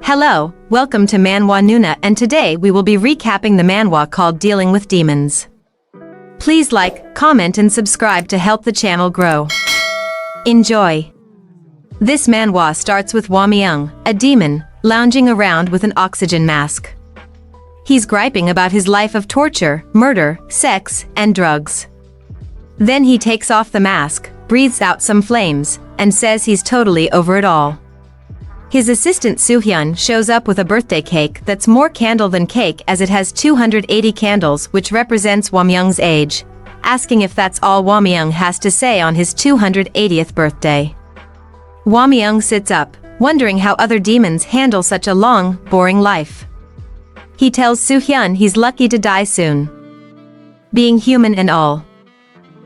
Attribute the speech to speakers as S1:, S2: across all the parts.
S1: Hello, welcome to Manhwa Nuna, and today we will be recapping the manhwa called Dealing with Demons. Please like, comment and subscribe to help the channel grow. Enjoy! This manhwa starts with Hwamyung, a demon, lounging around with an oxygen mask. He's griping about his life of torture, murder, sex, and drugs. Then he takes off the mask, breathes out some flames, and says he's totally over it all. His assistant Soo-hyun shows up with a birthday cake that's more candle than cake as it has 280 candles, which represents Hwamyung's age, asking if that's all Hwamyung has to say on his 280th birthday. Hwamyung sits up, wondering how other demons handle such a long, boring life. He tells Soo-hyun he's lucky to die soon. Being human and all.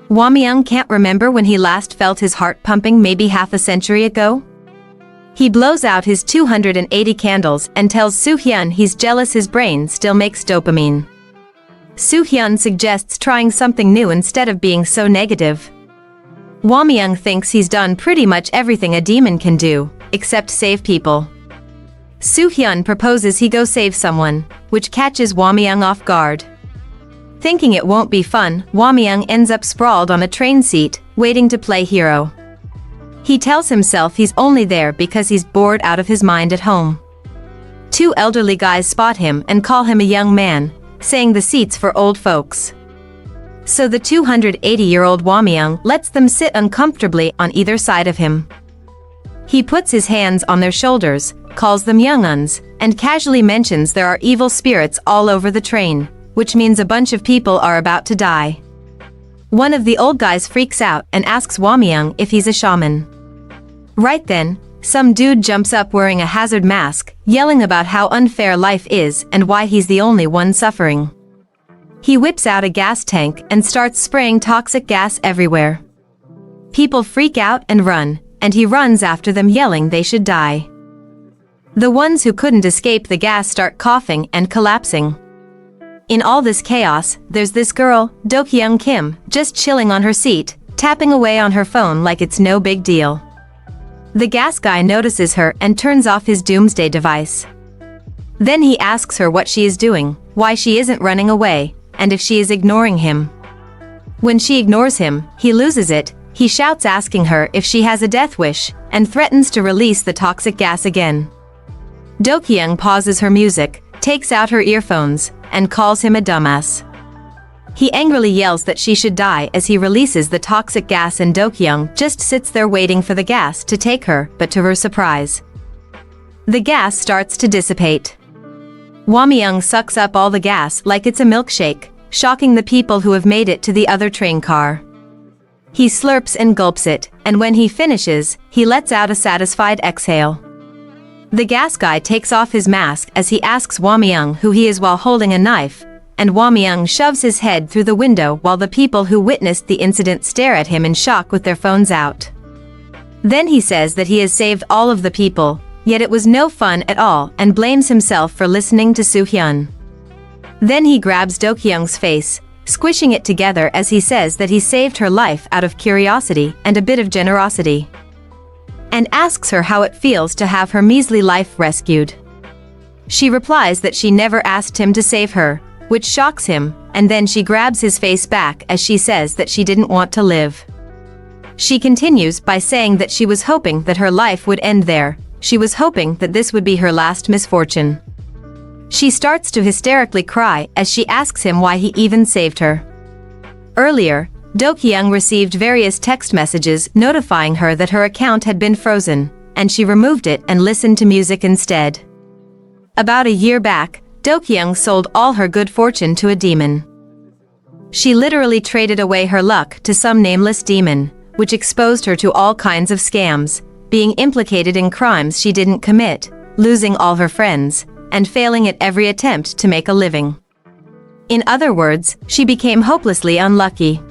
S1: Hwamyung can't remember when he last felt his heart pumping, maybe half a century ago? He blows out his 280 candles and tells Soo-hyun he's jealous his brain still makes dopamine. Soo-hyun suggests trying something new instead of being so negative. Hwamyung thinks he's done pretty much everything a demon can do, except save people. Soo-hyun proposes he go save someone, which catches Hwamyung off guard. Thinking it won't be fun, Hwamyung ends up sprawled on a train seat, waiting to play hero. He tells himself he's only there because he's bored out of his mind at home. Two elderly guys spot him and call him a young man, saying the seat's for old folks. So the 280-year-old Hwamyung lets them sit uncomfortably on either side of him. He puts his hands on their shoulders, calls them young-uns, and casually mentions there are evil spirits all over the train, which means a bunch of people are about to die. One of the old guys freaks out and asks Hwamyung if he's a shaman. Right then, some dude jumps up wearing a hazard mask, yelling about how unfair life is and why he's the only one suffering. He whips out a gas tank and starts spraying toxic gas everywhere. People freak out and run, and he runs after them yelling they should die. The ones who couldn't escape the gas start coughing and collapsing. In all this chaos, there's this girl, Dokyung Kim, just chilling on her seat, tapping away on her phone like it's no big deal. The gas guy notices her and turns off his doomsday device. Then he asks her what she is doing, why she isn't running away, and if she is ignoring him. When she ignores him, he loses it. He shouts asking her if she has a death wish, and threatens to release the toxic gas again. Dokyung pauses her music, takes out her earphones, and calls him a dumbass. He angrily yells that she should die as he releases the toxic gas, and Dokyung just sits there waiting for the gas to take her, but to her surprise, the gas starts to dissipate. Hwamyung sucks up all the gas like it's a milkshake, shocking the people who have made it to the other train car. He slurps and gulps it, and when he finishes, he lets out a satisfied exhale. The gas guy takes off his mask as he asks Hwamyung who he is while holding a knife, and Hwamyung shoves his head through the window while the people who witnessed the incident stare at him in shock with their phones out. Then he says that he has saved all of the people, yet it was no fun at all, and blames himself for listening to Soo-hyun. Then he grabs Dokyung's face, squishing it together as he says that he saved her life out of curiosity and a bit of generosity, and asks her how it feels to have her measly life rescued. She replies that she never asked him to save her, which shocks him, and then she grabs his face back as she says that she didn't want to live. She continues by saying that she was hoping that her life would end there. She was hoping that this would be her last misfortune. She starts to hysterically cry as she asks him why he even saved her. Earlier, Dokyung received various text messages notifying her that her account had been frozen, and she removed it and listened to music instead. About a year back, Dokyung sold all her good fortune to a demon. She literally traded away her luck to some nameless demon, which exposed her to all kinds of scams, being implicated in crimes she didn't commit, losing all her friends, and failing at every attempt to make a living. In other words, she became hopelessly unlucky.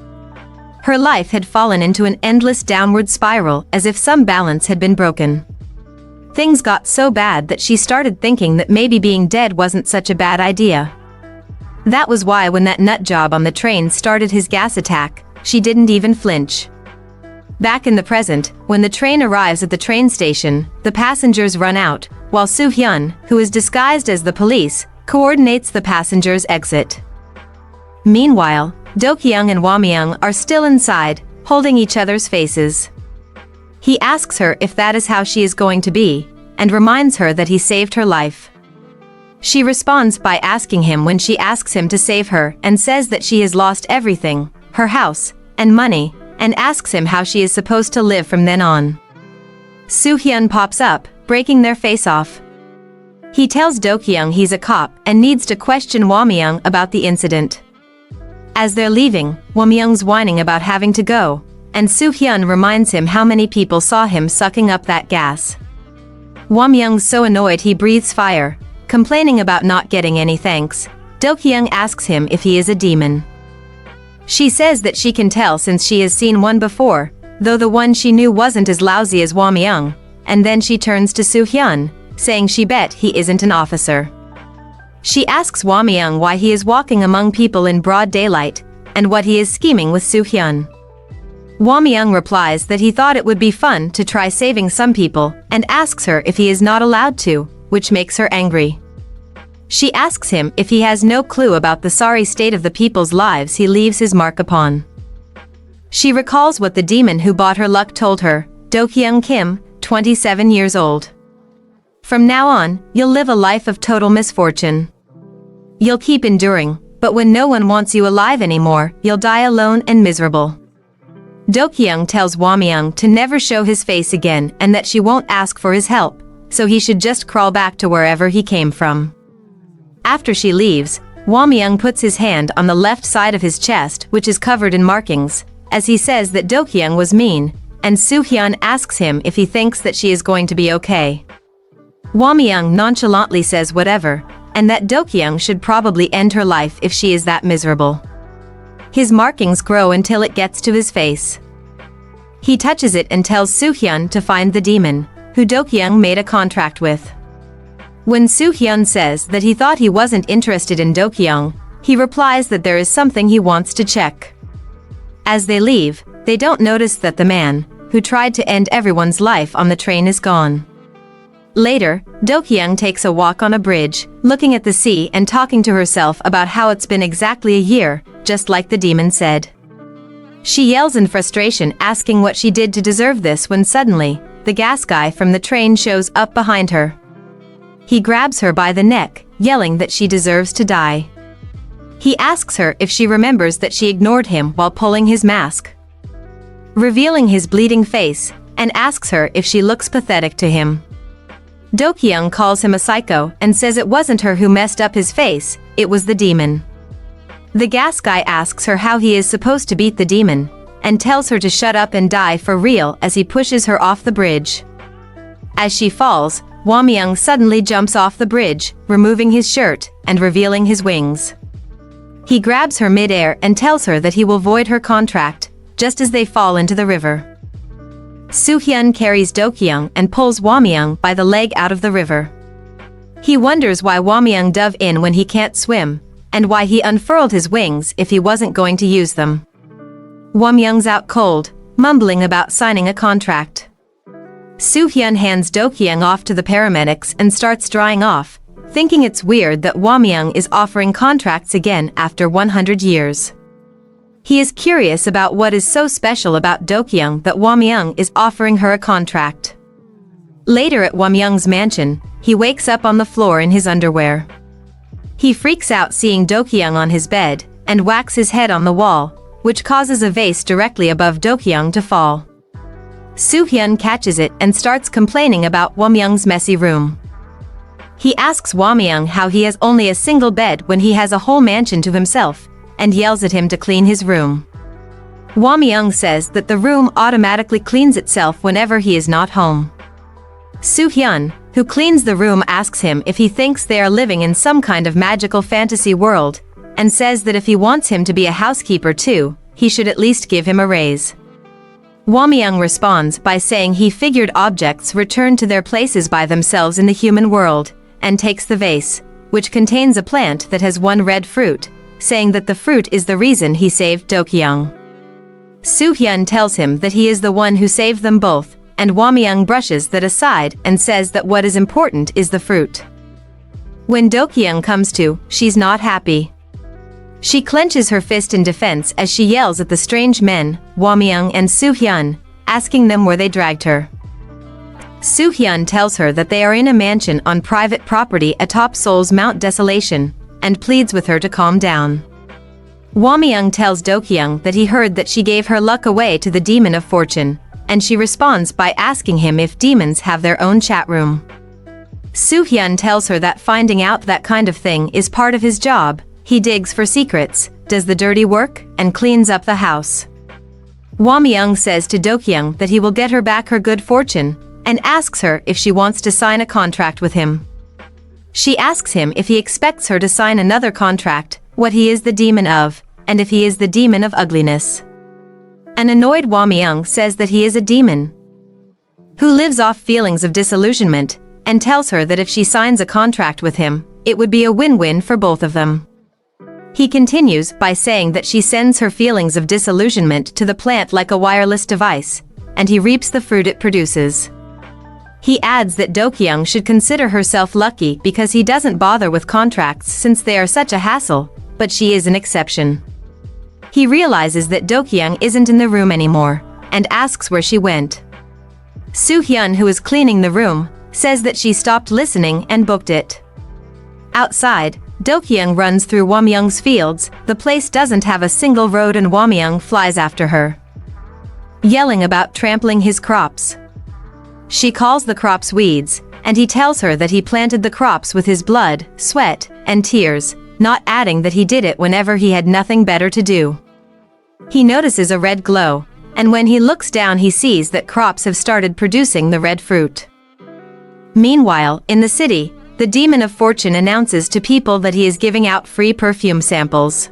S1: Her life had fallen into an endless downward spiral as if some balance had been broken. Things got so bad that she started thinking that maybe being dead wasn't such a bad idea. That was why when that nut job on the train started his gas attack, she didn't even flinch. Back in the present, when the train arrives at the train station, the passengers run out, while Soo-hyun, who is disguised as the police, coordinates the passengers' exit. Meanwhile, Dokyung and Hwamyung are still inside, holding each other's faces. He asks her if that is how she is going to be, and reminds her that he saved her life. She responds by asking him when she asks him to save her and says that she has lost everything, her house, and money, and asks him how she is supposed to live from then on. Soo-hyun pops up, breaking their face off. He tells Dokyung he's a cop and needs to question Hwamyung about the incident. As they're leaving, Hwamyung's whining about having to go, and Soo-hyun reminds him how many people saw him sucking up that gas. Hwamyung's so annoyed he breathes fire, complaining about not getting any thanks. Dokyung asks him if he is a demon. She says that she can tell since she has seen one before, though the one she knew wasn't as lousy as Hwamyung, and then she turns to Soo-hyun, saying she bet he isn't an officer. She asks Hwamyung why he is walking among people in broad daylight, and what he is scheming with Soo-hyun. Hwamyung replies that he thought it would be fun to try saving some people, and asks her if he is not allowed to, which makes her angry. She asks him if he has no clue about the sorry state of the people's lives he leaves his mark upon. She recalls what the demon who bought her luck told her, Dokyung Kim, 27 years old. From now on, you'll live a life of total misfortune. You'll keep enduring, but when no one wants you alive anymore, you'll die alone and miserable. Dokyung tells Hwamyung to never show his face again and that she won't ask for his help, so he should just crawl back to wherever he came from. After she leaves, Hwamyung puts his hand on the left side of his chest, which is covered in markings, as he says that Dokyung was mean, and Soo-hyun asks him if he thinks that she is going to be okay. Hwamyung nonchalantly says whatever, and that Dokyung should probably end her life if she is that miserable. His markings grow until it gets to his face. He touches it and tells Soo-hyun to find the demon, who Dokyung made a contract with. When Soo-hyun says that he thought he wasn't interested in Dokyung, he replies that there is something he wants to check. As they leave, they don't notice that the man, who tried to end everyone's life on the train, is gone. Later, Dokyung takes a walk on a bridge, looking at the sea and talking to herself about how it's been exactly a year, just like the demon said. She yells in frustration, asking what she did to deserve this, when suddenly, the gas guy from the train shows up behind her. He grabs her by the neck, yelling that she deserves to die. He asks her if she remembers that she ignored him while pulling his mask, revealing his bleeding face, and asks her if she looks pathetic to him. Dokyung calls him a psycho and says it wasn't her who messed up his face, it was the demon. The gas guy asks her how he is supposed to beat the demon, and tells her to shut up and die for real as he pushes her off the bridge. As she falls, Hwamyung suddenly jumps off the bridge, removing his shirt and revealing his wings. He grabs her mid-air and tells her that he will void her contract, just as they fall into the river. Soo-hyun carries Dokyung and pulls Hwamyung by the leg out of the river. He wonders why Hwamyung dove in when he can't swim, and why he unfurled his wings if he wasn't going to use them. Hwamyung's out cold, mumbling about signing a contract. Soo-hyun hands Dokyung off to the paramedics and starts drying off, thinking it's weird that Hwamyung is offering contracts again after 100 years. He is curious about what is so special about Dokyung that Hwamyung is offering her a contract. Later at Hwamyung's mansion, he wakes up on the floor in his underwear. He freaks out seeing Dokyung on his bed, and whacks his head on the wall, which causes a vase directly above Dokyung to fall. Soo-hyun catches it and starts complaining about Hwamyung's messy room. He asks Hwamyung how he has only a single bed when he has a whole mansion to himself, and yells at him to clean his room. Hwamyung says that the room automatically cleans itself whenever he is not home. Soo-hyun, who cleans the room, asks him if he thinks they are living in some kind of magical fantasy world, and says that if he wants him to be a housekeeper too, he should at least give him a raise. Hwamyung responds by saying he figured objects return to their places by themselves in the human world, and takes the vase, which contains a plant that has one red fruit, saying that the fruit is the reason he saved Dokyung. Soo-hyun tells him that he is the one who saved them both, and Hwamyung brushes that aside and says that what is important is the fruit. When Dokyung comes to, she's not happy. She clenches her fist in defense as she yells at the strange men, Hwamyung and Soo-hyun, asking them where they dragged her. Soo-hyun tells her that they are in a mansion on private property atop Seoul's Mount Desolation, and pleads with her to calm down. Hwamyung tells Dokyung that he heard that she gave her luck away to the Demon of Fortune, and she responds by asking him if demons have their own chat room. Soo-hyun tells her that finding out that kind of thing is part of his job. He digs for secrets, does the dirty work, and cleans up the house. Hwamyung says to Dokyung that he will get her back her good fortune, and asks her if she wants to sign a contract with him. She asks him if he expects her to sign another contract, what he is the demon of, and if he is the demon of ugliness. An annoyed Hwamyung says that he is a demon who lives off feelings of disillusionment, and tells her that if she signs a contract with him, it would be a win-win for both of them. He continues by saying that she sends her feelings of disillusionment to the plant like a wireless device, and he reaps the fruit it produces. He adds that Dokyung should consider herself lucky because he doesn't bother with contracts since they are such a hassle, but she is an exception. He realizes that Dokyung isn't in the room anymore, and asks where she went. Soo-hyun, who is cleaning the room, says that she stopped listening and booked it. Outside, Dokyung runs through Hwamyung's fields. The place doesn't have a single road and Hwamyung flies after her, yelling about trampling his crops. She calls the crops weeds, and he tells her that he planted the crops with his blood, sweat, and tears, not adding that he did it whenever he had nothing better to do. He notices a red glow, and when he looks down he sees that crops have started producing the red fruit. Meanwhile, in the city, the Demon of Fortune announces to people that he is giving out free perfume samples.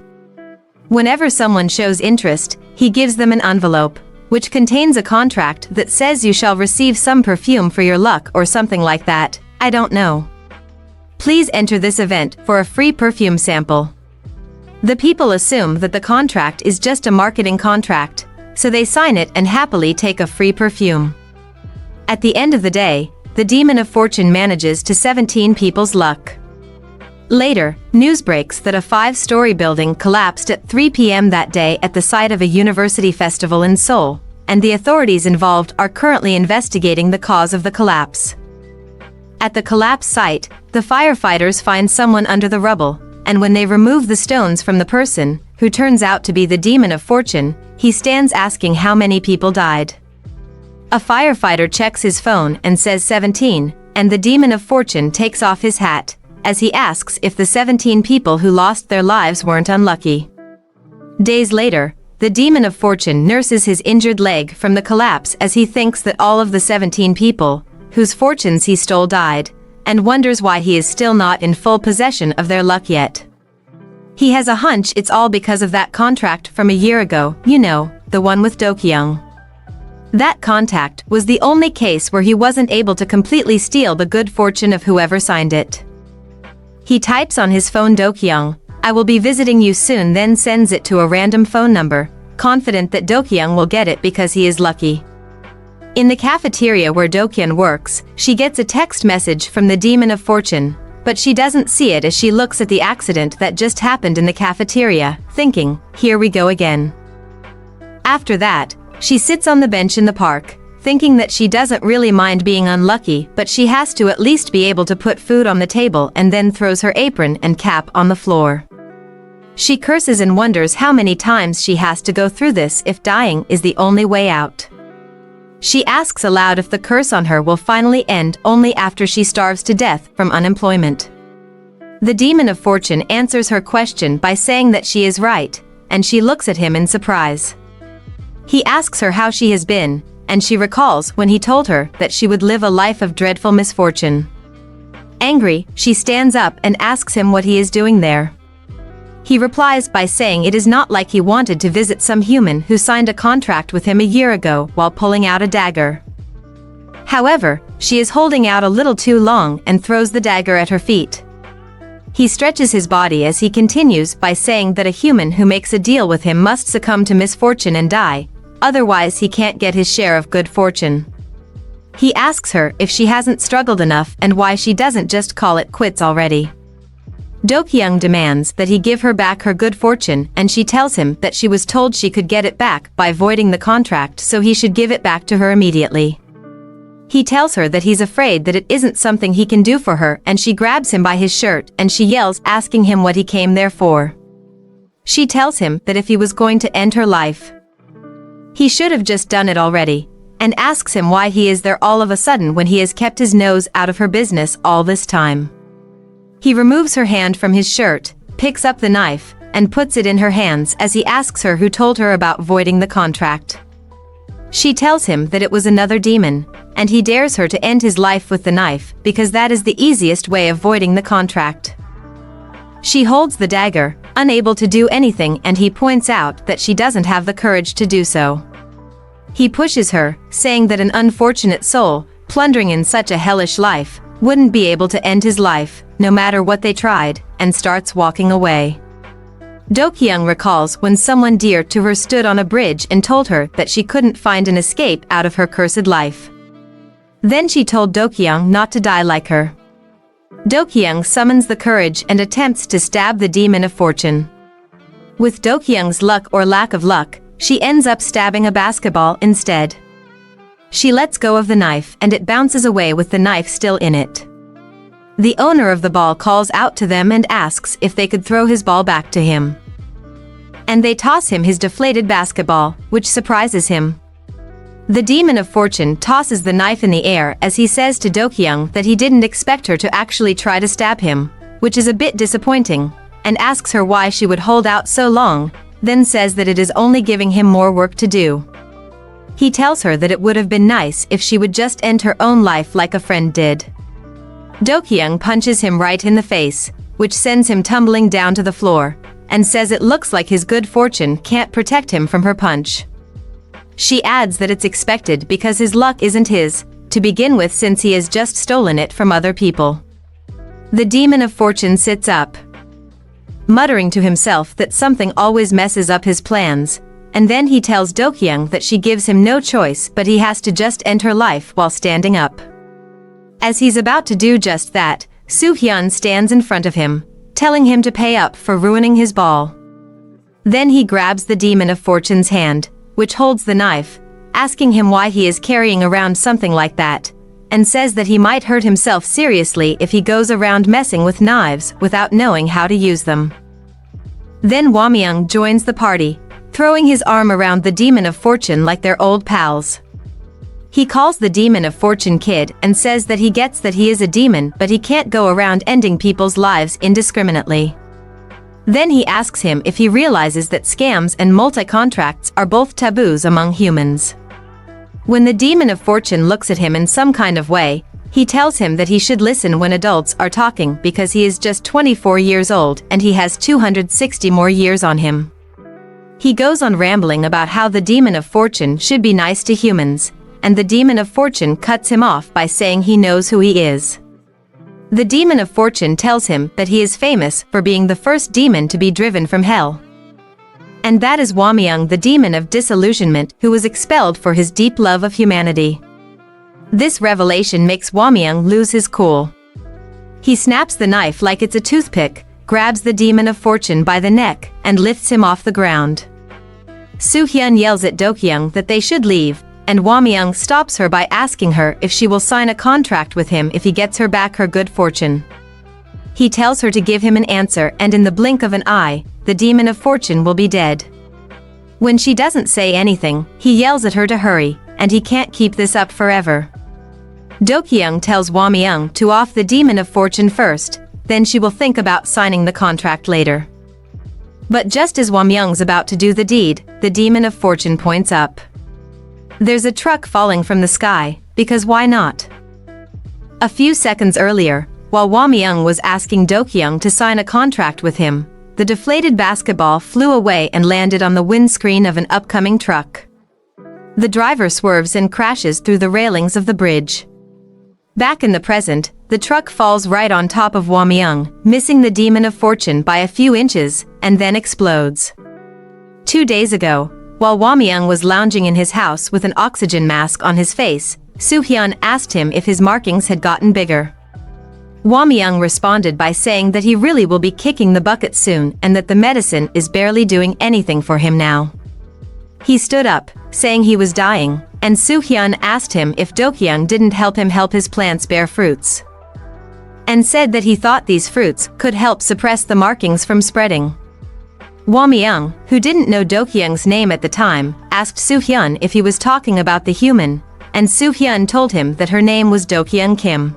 S1: Whenever someone shows interest, he gives them an envelope, which contains a contract that says you shall receive some perfume for your luck or something like that, I don't know. Please enter this event for a free perfume sample. The people assume that the contract is just a marketing contract, so they sign it and happily take a free perfume. At the end of the day, the Demon of Fortune manages to 17 people's luck. Later, news breaks that a 5-story building collapsed at 3 p.m. that day at the site of a university festival in Seoul, and the authorities involved are currently investigating the cause of the collapse. At the collapse site, the firefighters find someone under the rubble, and when they remove the stones from the person, who turns out to be the Demon of Fortune, he stands asking how many people died. A firefighter checks his phone and says 17, and the Demon of Fortune takes off his hat, as he asks if the 17 people who lost their lives weren't unlucky. Days later, the Demon of Fortune nurses his injured leg from the collapse as he thinks that all of the 17 people, whose fortunes he stole, died, and wonders why he is still not in full possession of their luck yet. He has a hunch it's all because of that contract from a year ago, you know, the one with Dokyung. That contract was the only case where he wasn't able to completely steal the good fortune of whoever signed it. He types on his phone Dokyung, I will be visiting you soon, then sends it to a random phone number, confident that Dokyung will get it because he is lucky. In the cafeteria where Dokyung works, she gets a text message from the Demon of Fortune, but she doesn't see it as she looks at the accident that just happened in the cafeteria, thinking, here we go again. After that, she sits on the bench in the park, thinking that she doesn't really mind being unlucky, but she has to at least be able to put food on the table, and then throws her apron and cap on the floor. She curses and wonders how many times she has to go through this if dying is the only way out. She asks aloud if the curse on her will finally end only after she starves to death from unemployment. The Demon of Fortune answers her question by saying that she is right, and she looks at him in surprise. He asks her how she has been, and she recalls when he told her that she would live a life of dreadful misfortune. Angry, she stands up and asks him what he is doing there. He replies by saying it is not like he wanted to visit some human who signed a contract with him a year ago while pulling out a dagger. However, she is holding out a little too long and throws the dagger at her feet. He stretches his body as he continues by saying that a human who makes a deal with him must succumb to misfortune and die, otherwise he can't get his share of good fortune. He asks her if she hasn't struggled enough and why she doesn't just call it quits already. Dokyung demands that he give her back her good fortune, and she tells him that she was told she could get it back by voiding the contract, so he should give it back to her immediately. He tells her that he's afraid that it isn't something he can do for her, and she grabs him by his shirt and she yells, asking him what he came there for. She tells him that if he was going to end her life, he should have just done it already, and asks him why he is there all of a sudden when he has kept his nose out of her business all this time. He removes her hand from his shirt, picks up the knife, and puts it in her hands as he asks her who told her about voiding the contract. She tells him that it was another demon, and he dares her to end his life with the knife because that is the easiest way of voiding the contract. She holds the dagger, unable to do anything, and he points out that she doesn't have the courage to do so. He pushes her, saying that an unfortunate soul, plundering in such a hellish life, wouldn't be able to end his life, no matter what they tried, and starts walking away. Dokyung recalls when someone dear to her stood on a bridge and told her that she couldn't find an escape out of her cursed life. Then she told Dokyung not to die like her. Dokyung summons the courage and attempts to stab the demon of fortune. With Dokyung's luck or lack of luck, she ends up stabbing a basketball instead. She lets go of the knife and it bounces away with the knife still in it. The owner of the ball calls out to them and asks if they could throw his ball back to him. And they toss him his deflated basketball, which surprises him. The demon of fortune tosses the knife in the air as he says to Dokyung that he didn't expect her to actually try to stab him, which is a bit disappointing, and asks her why she would hold out so long, then says that it is only giving him more work to do. He tells her that it would have been nice if she would just end her own life like a friend did. Dokyung punches him right in the face, which sends him tumbling down to the floor, and says it looks like his good fortune can't protect him from her punch. She adds that it's expected because his luck isn't his, to begin with, since he has just stolen it from other people. The demon of fortune sits up, muttering to himself that something always messes up his plans, and then he tells Dokyung that she gives him no choice but he has to just end her life while standing up. As he's about to do just that, Soo-hyun stands in front of him, telling him to pay up for ruining his ball. Then he grabs the demon of fortune's hand, which holds the knife, asking him why he is carrying around something like that, and says that he might hurt himself seriously if he goes around messing with knives without knowing how to use them. Then Hwamyung joins the party, throwing his arm around the demon of fortune like they're old pals. He calls the demon of fortune kid and says that he gets that he is a demon, but he can't go around ending people's lives indiscriminately. Then he asks him if he realizes that scams and multi-contracts are both taboos among humans. When the demon of fortune looks at him in some kind of way, he tells him that he should listen when adults are talking because he is just 24 years old and he has 260 more years on him. He goes on rambling about how the demon of fortune should be nice to humans, and the demon of fortune cuts him off by saying he knows who he is. The demon of fortune tells him that he is famous for being the first demon to be driven from hell. And that is Hwamyung, the demon of disillusionment, who was expelled for his deep love of humanity. This revelation makes Hwamyung lose his cool. He snaps the knife like it's a toothpick, grabs the demon of fortune by the neck, and lifts him off the ground. Soo-hyun yells at Dokyung that they should leave, and Hwamyung stops her by asking her if she will sign a contract with him if he gets her back her good fortune. He tells her to give him an answer, and in the blink of an eye, the demon of fortune will be dead. When she doesn't say anything, he yells at her to hurry, and he can't keep this up forever. Dokyung tells Hwamyung to off the demon of fortune first, then she will think about signing the contract later. But just as Hwamyung's about to do the deed, the demon of fortune points up. There's a truck falling from the sky, because why not? A few seconds earlier, while Hwamyung was asking Dokyung to sign a contract with him, the deflated basketball flew away and landed on the windscreen of an upcoming truck. The driver swerves and crashes through the railings of the bridge. Back in the present, the truck falls right on top of Hwamyung, missing the demon of fortune by a few inches, and then explodes. 2 days ago, while Hwamyung was lounging in his house with an oxygen mask on his face, Soo-hyun asked him if his markings had gotten bigger. Hwamyung responded by saying that he really will be kicking the bucket soon and that the medicine is barely doing anything for him now. He stood up, saying he was dying, and Soo-hyun asked him if Dokyung didn't help him help his plants bear fruits, and said that he thought these fruits could help suppress the markings from spreading. Hwamyung, who didn't know Dokyung's name at the time, asked Soo-hyun if he was talking about the human, and Soo-hyun told him that her name was Dokyung Kim.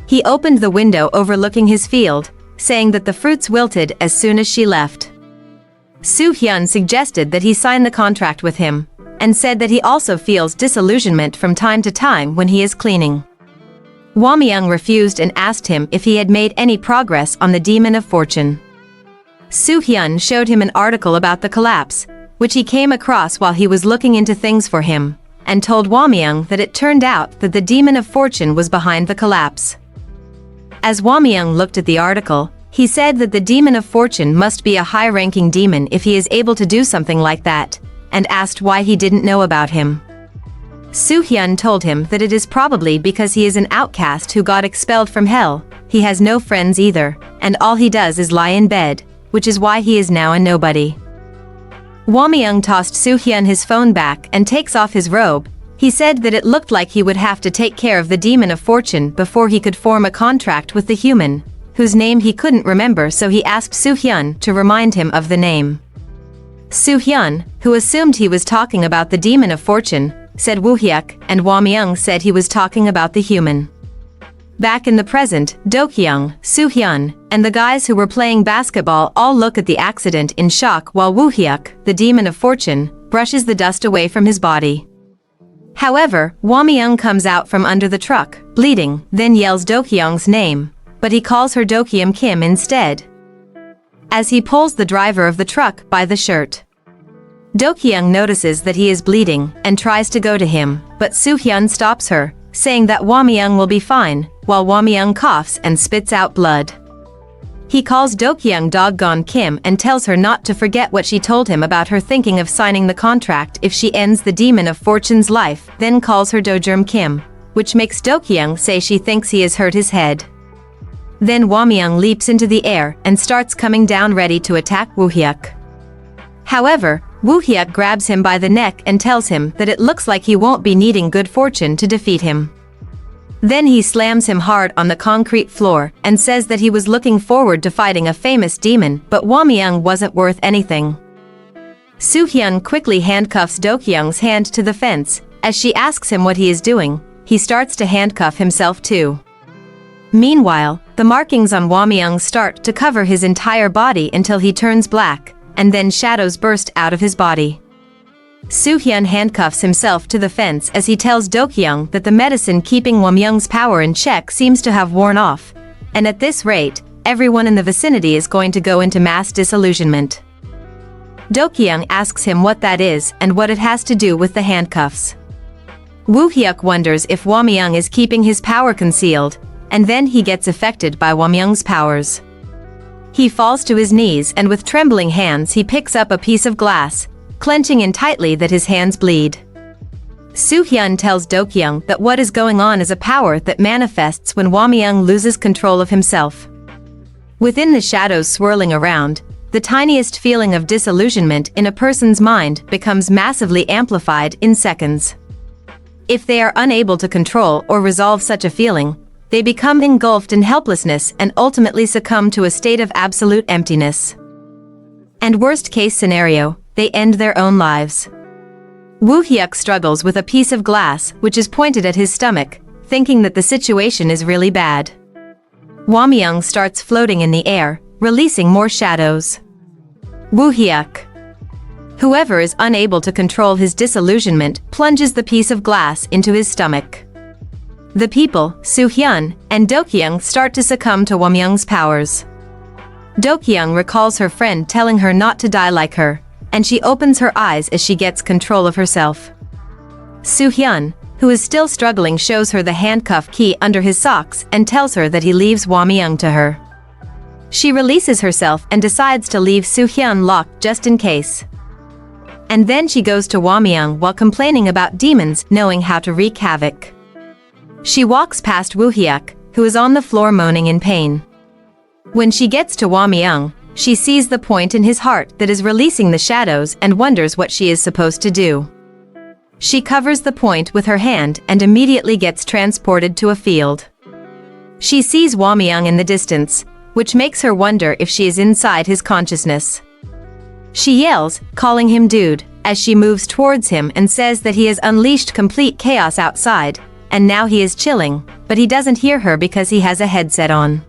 S1: He opened the window overlooking his field, saying that the fruits wilted as soon as she left. Soo-hyun suggested that he sign the contract with him, and said that he also feels disillusionment from time to time when he is cleaning. Hwamyung refused and asked him if he had made any progress on the Demon of Fortune. Soo-hyun showed him an article about the collapse, which he came across while he was looking into things for him, and told Hwamyung that it turned out that the Demon of Fortune was behind the collapse. As Hwamyung looked at the article, he said that the Demon of Fortune must be a high-ranking demon if he is able to do something like that, and asked why he didn't know about him. Soo-hyun told him that it is probably because he is an outcast who got expelled from hell, he has no friends either, and all he does is lie in bed, which is why he is now a nobody. Hwamyung tossed Soo-hyun his phone back and takes off his robe. He said that it looked like he would have to take care of the Demon of Fortune before he could form a contract with the human, whose name he couldn't remember, so he asked Soo-hyun to remind him of the name. Soo-hyun, who assumed he was talking about the Demon of Fortune, said Woo-hyuk, and Hwamyung said he was talking about the human. Back in the present, Dokyung, Soo-hyun, and the guys who were playing basketball all look at the accident in shock while Woo-hyuk, the Demon of Fortune, brushes the dust away from his body. However, Hwamyung comes out from under the truck, bleeding, then yells Dokyung's name, but he calls her Dokyung Kim instead, as he pulls the driver of the truck by the shirt. Dokyung notices that he is bleeding and tries to go to him, but Soo-hyun stops her, saying that Hwamyung will be fine, while Hwamyung coughs and spits out blood. He calls Dokyung doggone Kim and tells her not to forget what she told him about her thinking of signing the contract if she ends the Demon of Fortune's life, then calls her Dojeom Kim, which makes Dokyung say she thinks he has hurt his head. Then Hwamyung leaps into the air and starts coming down ready to attack Woo-hyuk. However, Woo-hyuk grabs him by the neck and tells him that it looks like he won't be needing good fortune to defeat him. Then he slams him hard on the concrete floor and says that he was looking forward to fighting a famous demon, but Hwamyung wasn't worth anything. Soo-hyun quickly handcuffs Dokyung's hand to the fence. As she asks him what he is doing, he starts to handcuff himself too. Meanwhile, the markings on Hwamyung start to cover his entire body until he turns black, and then shadows burst out of his body. Soo-hyun handcuffs himself to the fence as he tells Dokyung that the medicine keeping Hwamyung's power in check seems to have worn off, and at this rate, everyone in the vicinity is going to go into mass disillusionment. Dokyung asks him what that is and what it has to do with the handcuffs. Woo-hyuk wonders if Hwamyung is keeping his power concealed, and then he gets affected by Hwamyung's powers. He falls to his knees and with trembling hands he picks up a piece of glass, clenching in tightly that his hands bleed. Soo-hyun tells Dokyung that what is going on is a power that manifests when Hwamyung loses control of himself. Within the shadows swirling around, the tiniest feeling of disillusionment in a person's mind becomes massively amplified in seconds. If they are unable to control or resolve such a feeling, they become engulfed in helplessness and ultimately succumb to a state of absolute emptiness. And worst-case scenario, they end their own lives. Woo-hyuk struggles with a piece of glass which is pointed at his stomach, thinking that the situation is really bad. Hwamyung starts floating in the air, releasing more shadows. Woo-hyuk, whoever is unable to control his disillusionment, plunges the piece of glass into his stomach. The people, Soo-hyun and Dokyung, start to succumb to Hwamyung's powers. Dokyung recalls her friend telling her not to die like her, and she opens her eyes as she gets control of herself. Soo-hyun, who is still struggling, shows her the handcuff key under his socks and tells her that he leaves Hwamyung to her. She releases herself and decides to leave Soo-hyun locked just in case. And then she goes to Hwamyung while complaining about demons knowing how to wreak havoc. She walks past Woohyuk, who is on the floor moaning in pain. When she gets to Hwamyung, she sees the point in his heart that is releasing the shadows and wonders what she is supposed to do. She covers the point with her hand and immediately gets transported to a field. She sees Hwamyung in the distance, which makes her wonder if she is inside his consciousness. She yells, calling him dude, as she moves towards him and says that he has unleashed complete chaos outside, and now he is chilling, but he doesn't hear her because he has a headset on.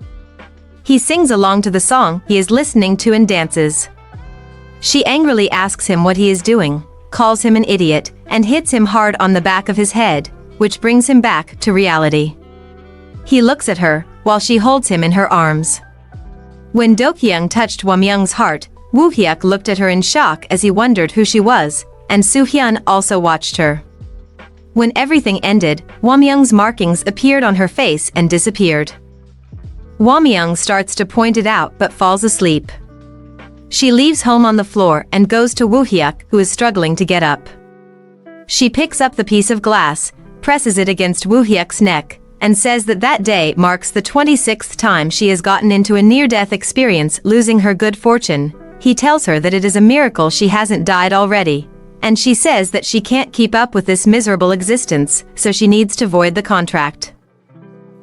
S1: He sings along to the song he is listening to and dances. She angrily asks him what he is doing, calls him an idiot, and hits him hard on the back of his head, which brings him back to reality. He looks at her, while she holds him in her arms. When Dokyung touched Hwamyung's heart, Woohyuk looked at her in shock as he wondered who she was, and Soohyun also watched her. When everything ended, Hwamyung's markings appeared on her face and disappeared. Hwamyung starts to point it out but falls asleep. She leaves home on the floor and goes to Woohyuk, who is struggling to get up. She picks up the piece of glass, presses it against Woohyuk's neck, and says that that day marks the 26th time she has gotten into a near-death experience, losing her good fortune. He tells her that it is a miracle she hasn't died already, and she says that she can't keep up with this miserable existence, so she needs to void the contract.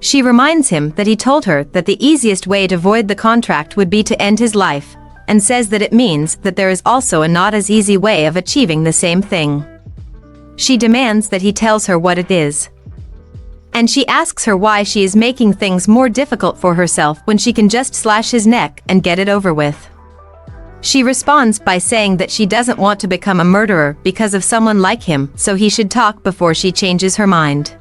S1: She reminds him that he told her that the easiest way to void the contract would be to end his life, and says that it means that there is also a not as easy way of achieving the same thing. She demands that he tells her what it is. And she asks her why she is making things more difficult for herself when she can just slash his neck and get it over with. She responds by saying that she doesn't want to become a murderer because of someone like him, so he should talk before she changes her mind.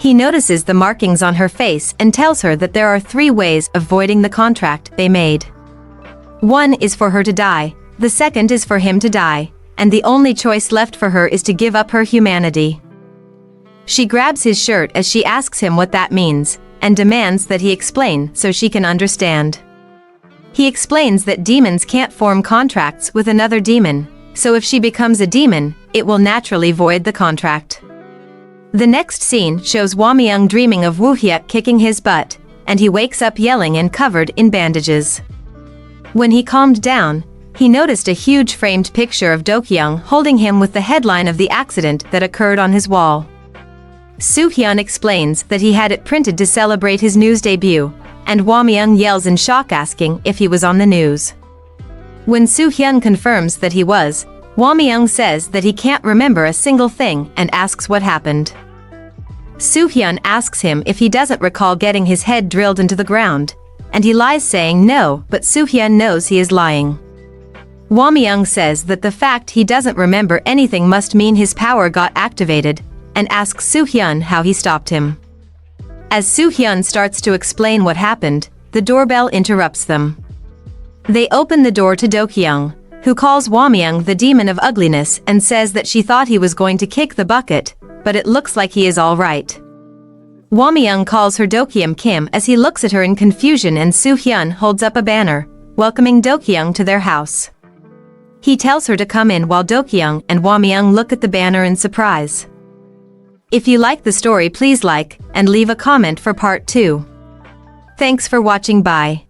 S1: He notices the markings on her face and tells her that there are 3 ways of voiding the contract they made. One is for her to die, the second is for him to die, and the only choice left for her is to give up her humanity. She grabs his shirt as she asks him what that means, and demands that he explain so she can understand. He explains that demons can't form contracts with another demon, so if she becomes a demon, it will naturally void the contract. The next scene shows Hwamyung dreaming of Woohyuk kicking his butt, and he wakes up yelling and covered in bandages. When he calmed down, he noticed a huge framed picture of Dokyung holding him with the headline of the accident that occurred on his wall. Soohyun explains that he had it printed to celebrate his news debut, and Hwamyung yells in shock asking if he was on the news. When Soohyun confirms that he was, Hwamyung says that he can't remember a single thing and asks what happened. Soohyun asks him if he doesn't recall getting his head drilled into the ground, and he lies saying no, but Soohyun knows he is lying. Hwamyung says that the fact he doesn't remember anything must mean his power got activated, and asks Soohyun how he stopped him. As Soohyun starts to explain what happened, the doorbell interrupts them. They open the door to Dokyung, who calls Hwamyung the demon of ugliness and says that she thought he was going to kick the bucket, but it looks like he is all right. Hwamyung calls her Dokyum Kim as he looks at her in confusion, and Soohyun holds up a banner, welcoming Dokyung to their house. He tells her to come in while Dokyung and Hwamyung look at the banner in surprise. If you like the story, please like and leave a comment for part 2. Thanks for watching. Bye.